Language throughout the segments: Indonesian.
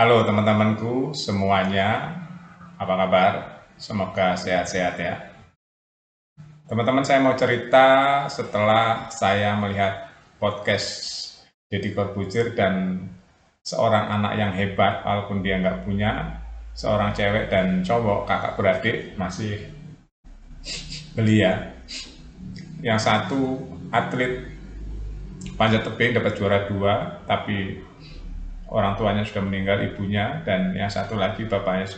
Halo teman-temanku semuanya, apa kabar? Semoga sehat-sehat ya. Teman-teman, saya mau cerita setelah saya melihat podcast Deddy Corbuzier dan seorang anak yang hebat, walaupun dia nggak punya, seorang cewek dan cowok, kakak beradik, masih belia. Yang satu atlet panjat tebing dapat juara 2, tapi orang tuanya sudah meninggal, ibunya, dan yang satu lagi bapaknya.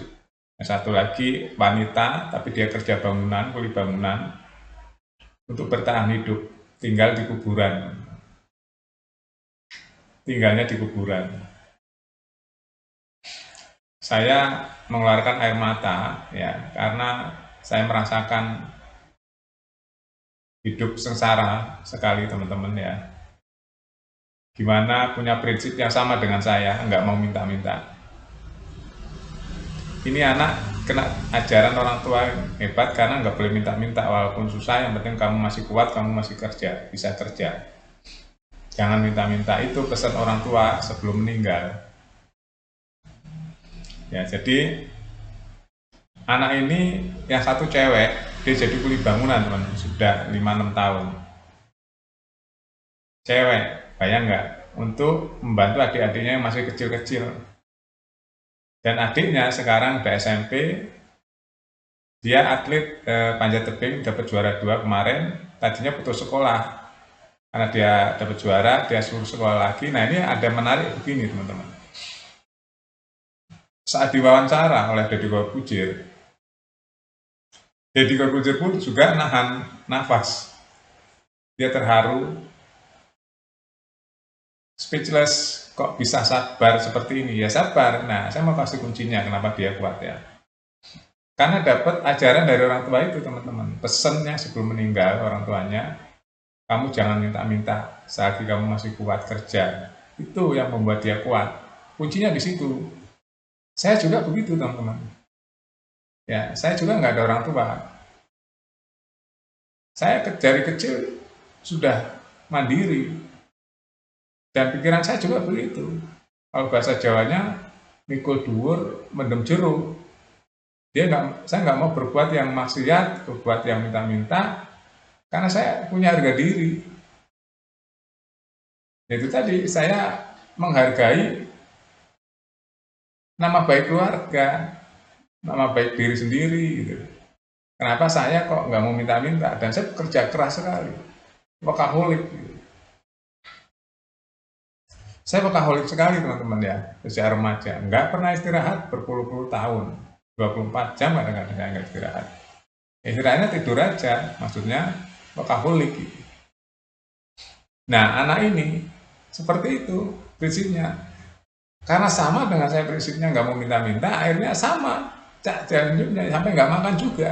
Yang satu lagi wanita, tapi dia kerja bangunan, kuli bangunan, untuk bertahan hidup, tinggal di kuburan, tinggalnya di kuburan. Saya mengeluarkan air mata ya, karena saya merasakan hidup sengsara sekali teman-teman ya. Gimana punya prinsip yang sama dengan saya, nggak mau minta-minta. Ini anak kena ajaran orang tua yang hebat karena nggak boleh minta-minta, walaupun susah, yang penting kamu masih kuat, kamu masih kerja, bisa kerja. Jangan minta-minta, itu pesan orang tua sebelum meninggal. Ya, jadi anak ini yang satu cewek, dia jadi kuli bangunan teman, sudah 5-6 tahun. Cewek, bayang nggak? Untuk membantu adik-adiknya yang masih kecil-kecil. Dan adiknya sekarang udah SMP, dia atlet panjat tebing, dapat juara 2 kemarin. Tadinya putus sekolah karena dia dapat juara, dia suruh sekolah lagi. Nah, ini ada menarik begini teman-teman. Saat diwawancara oleh Deddy Corbuzier pun juga nahan nafas. Dia terharu, speechless, kok bisa sabar seperti ini? Ya sabar. Nah, saya mau kasih kuncinya kenapa dia kuat ya. Karena dapat ajaran dari orang tua itu teman-teman. Pesannya sebelum meninggal orang tuanya, kamu jangan minta-minta selagi kamu masih kuat kerja. Itu yang membuat dia kuat. Kuncinya di situ. Saya juga begitu teman-teman. Ya, saya juga nggak ada orang tua. Saya dari kecil sudah mandiri. Dan pikiran saya juga begitu. Kalau bahasa Jawanya, mikul dhuwur, mendem jeruk. Saya nggak mau berbuat yang maksiat, berbuat yang minta-minta, karena saya punya harga diri. Itu tadi, saya menghargai nama baik keluarga, nama baik diri sendiri. Gitu. Kenapa saya kok nggak mau minta-minta? Dan saya bekerja keras sekali, workaholic. Gitu. Saya workaholic sekali teman-teman ya, sejak remaja. Nggak pernah istirahat berpuluh-puluh tahun, 24 jam kadang-kadang saya nggak istirahat. Istirahatnya tidur aja, maksudnya workaholic. Gitu. Nah, anak ini seperti itu prinsipnya. Karena sama dengan saya prinsipnya nggak mau minta-minta, akhirnya sama. Cak jalan hidupnya sampai nggak makan juga.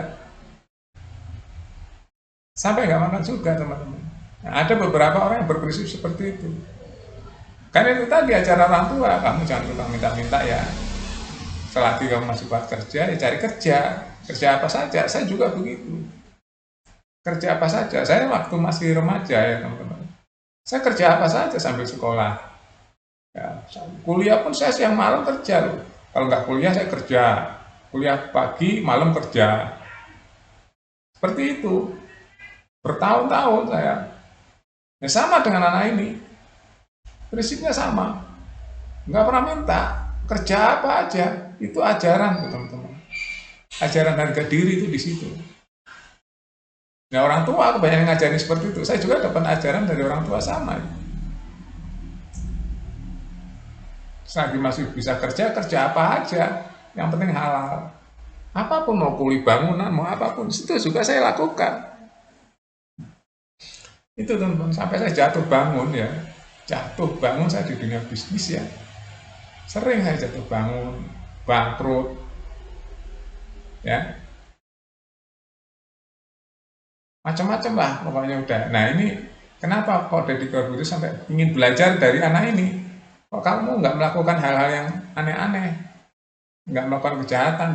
Sampai nggak makan juga teman-teman. Nah, ada beberapa orang yang berprinsip seperti itu. Karena itu tadi acara orang tua, kamu jangan lupa minta-minta ya. Selagi kamu masih kuat kerja, ya cari kerja. Kerja apa saja, saya juga begitu. Kerja apa saja, saya waktu masih remaja ya teman-teman. Saya kerja apa saja sambil sekolah. Ya, kuliah pun saya siang malam kerja loh. Kalau nggak kuliah saya kerja. Kuliah pagi, malam kerja. Seperti itu. Bertahun-tahun saya. Ya, sama dengan anak ini. Prinsipnya sama. Nggak pernah minta. Kerja apa aja. Itu ajaran teman-teman. Ajaran harga diri itu di situ. Nah, orang tua kebanyakan ngajarin seperti itu. Saya juga dapat ajaran dari orang tua sama. Selagi masih bisa kerja, kerja apa aja. Yang penting halal. Apapun, mau kuli bangunan, mau apapun, itu juga saya lakukan. Itu teman-teman, sampai saya jatuh bangun ya. Jatuh bangun saya di dunia bisnis ya. Sering saya jatuh bangun, bangkrut, ya. Macam-macam lah pokoknya udah. Nah ini kenapa kok Deddy Corbuzier sampai ingin belajar dari anak ini? Kok kamu nggak melakukan hal-hal yang aneh-aneh? Nggak melakukan kejahatan,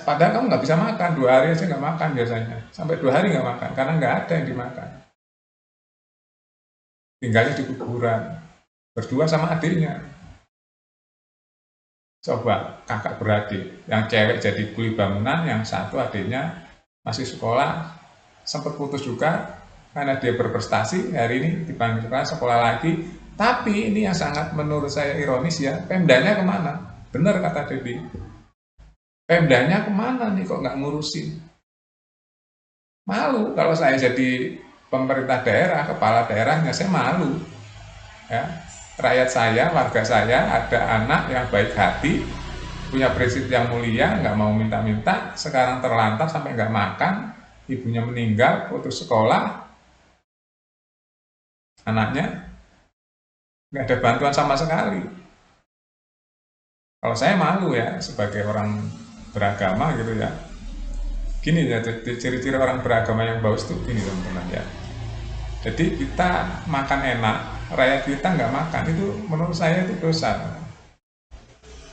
padahal kamu nggak bisa makan, 2 hari aja nggak makan biasanya. Sampai 2 hari nggak makan, karena nggak ada yang dimakan. Tinggalnya di kuburan, berdua sama adiknya. Coba kakak beradik, yang cewek jadi kuli bangunan, yang satu adiknya masih sekolah, sempat putus juga karena dia berprestasi, hari ini dipanggil sekolah lagi. Tapi ini yang sangat menurut saya ironis ya, Pemdanya kemana? Benar kata Debbie, Pemdanya kemana nih kok nggak ngurusin? Malu kalau saya jadi pemerintah daerah, kepala daerahnya, saya malu. Ya, rakyat saya, warga saya, ada anak yang baik hati, punya prinsip yang mulia, nggak mau minta-minta, sekarang terlantar sampai nggak makan, ibunya meninggal, putus sekolah, anaknya nggak ada bantuan sama sekali. Kalau saya malu ya, sebagai orang beragama gitu ya. Gini ya, ciri-ciri orang beragama yang bagus itu gini teman-teman ya. Jadi kita makan enak, rakyat kita nggak makan, itu menurut saya itu dosa.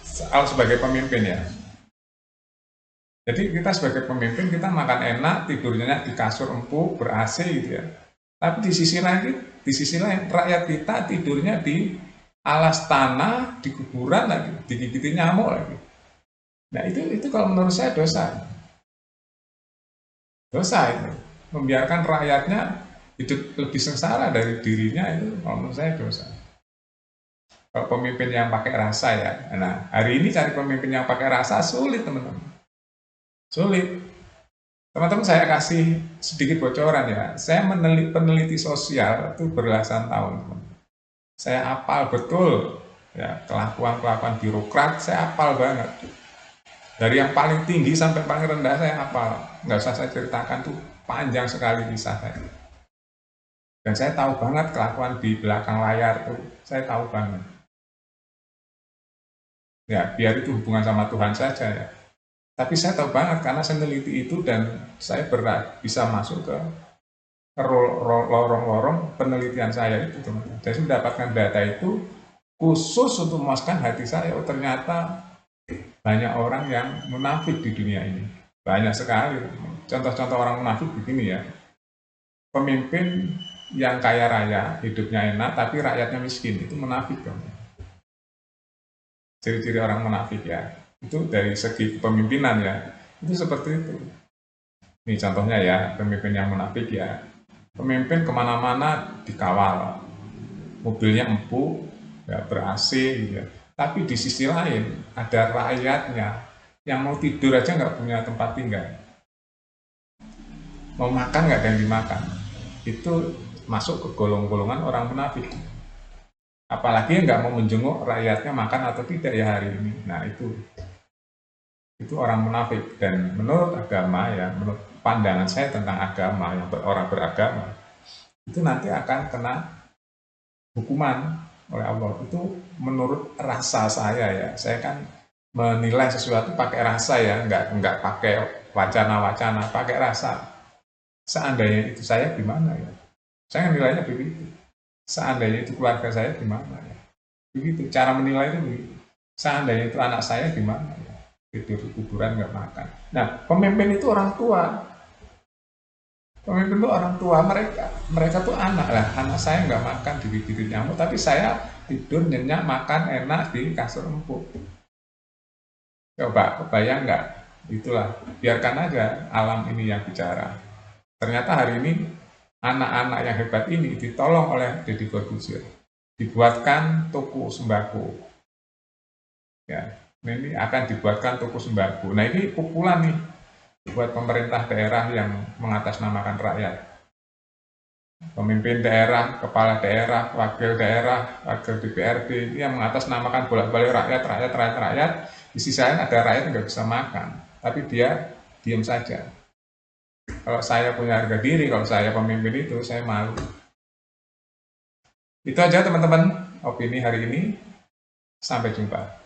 Soal sebagai pemimpin ya. Jadi kita sebagai pemimpin, kita makan enak, tidurnya di kasur empuk, ber-AC gitu ya. Tapi di sisi lain rakyat kita tidurnya di alas tanah, di kuburan lagi, digigiti nyamuk lagi. Nah itu kalau menurut saya dosa. Dosa itu. Membiarkan rakyatnya hidup lebih sengsara dari dirinya, itu kalau menurut saya dosa. Kalau pemimpin yang pakai rasa ya. Nah hari ini cari pemimpin yang pakai rasa sulit teman-teman. Sulit. Teman-teman saya kasih sedikit bocoran ya. Saya peneliti sosial itu belasan tahun. Saya hafal betul ya kelakuan birokrat, saya hafal banget. Dari yang paling tinggi sampai paling rendah saya hafal. Nggak usah saya ceritakan tuh, panjang sekali kisah saya. Dan saya tahu banget kelakuan di belakang layar tuh, saya tahu banget. Ya biar itu hubungan sama Tuhan saja ya. Tapi saya tahu banget karena saya meneliti itu dan saya bisa masuk ke lorong-lorong penelitian saya itu teman-teman. Jadi mendapatkan data itu khusus untuk memuaskan hati saya. Oh ternyata banyak orang yang munafik di dunia ini. Banyak sekali. Contoh-contoh orang munafik begini ya. Pemimpin yang kaya raya, hidupnya enak, tapi rakyatnya miskin. Itu munafik dong. Ciri-ciri orang munafik ya. Itu dari segi kepemimpinan ya, itu seperti itu. Ini contohnya ya, pemimpin yang munafik ya. Pemimpin kemana-mana dikawal, mobilnya empuk, ya, ber-AC gitu ya. Tapi di sisi lain ada rakyatnya yang mau tidur aja nggak punya tempat tinggal, mau makan nggak ada yang dimakan. Itu masuk ke golongan orang munafik. Apalagi nggak mau menjenguk rakyatnya makan atau tidak ya hari ini. Nah itu orang munafik. Dan menurut agama ya, menurut pandangan saya tentang agama, yang orang beragama itu nanti akan kena hukuman oleh Allah. Itu menurut rasa saya ya, saya kan menilai sesuatu pakai rasa ya, nggak pakai wacana-wacana, pakai rasa. Seandainya itu saya gimana ya, saya nilainya begitu. Seandainya itu keluarga saya gimana ya, begitu cara menilai itu begitu. Seandainya itu anak saya gimana ya, tidur di kuburan nggak makan. Nah pemimpin itu orang tua. Pemimpin itu orang tua, mereka tuh anak lah. Anak saya nggak makan digigit nyamuk, tapi saya tidur nyenyak, makan enak di kasur empuk. Coba kebayang nggak? Itulah, biarkan aja alam ini yang bicara. Ternyata hari ini anak-anak yang hebat ini ditolong oleh Deddy Corbuzier, dibuatkan toko sembako. Ya, ini akan dibuatkan toko sembako. Nah ini pukulan nih buat pemerintah daerah yang mengatasnamakan rakyat. Pemimpin daerah, kepala daerah, wakil DPRD yang mengatasnamakan bolak-balik rakyat. Di sisi lain ada rakyat yang nggak bisa makan, tapi dia diam saja. Kalau saya punya harga diri, kalau saya pemimpin itu, saya malu. Itu aja teman-teman, opini hari ini. Sampai jumpa.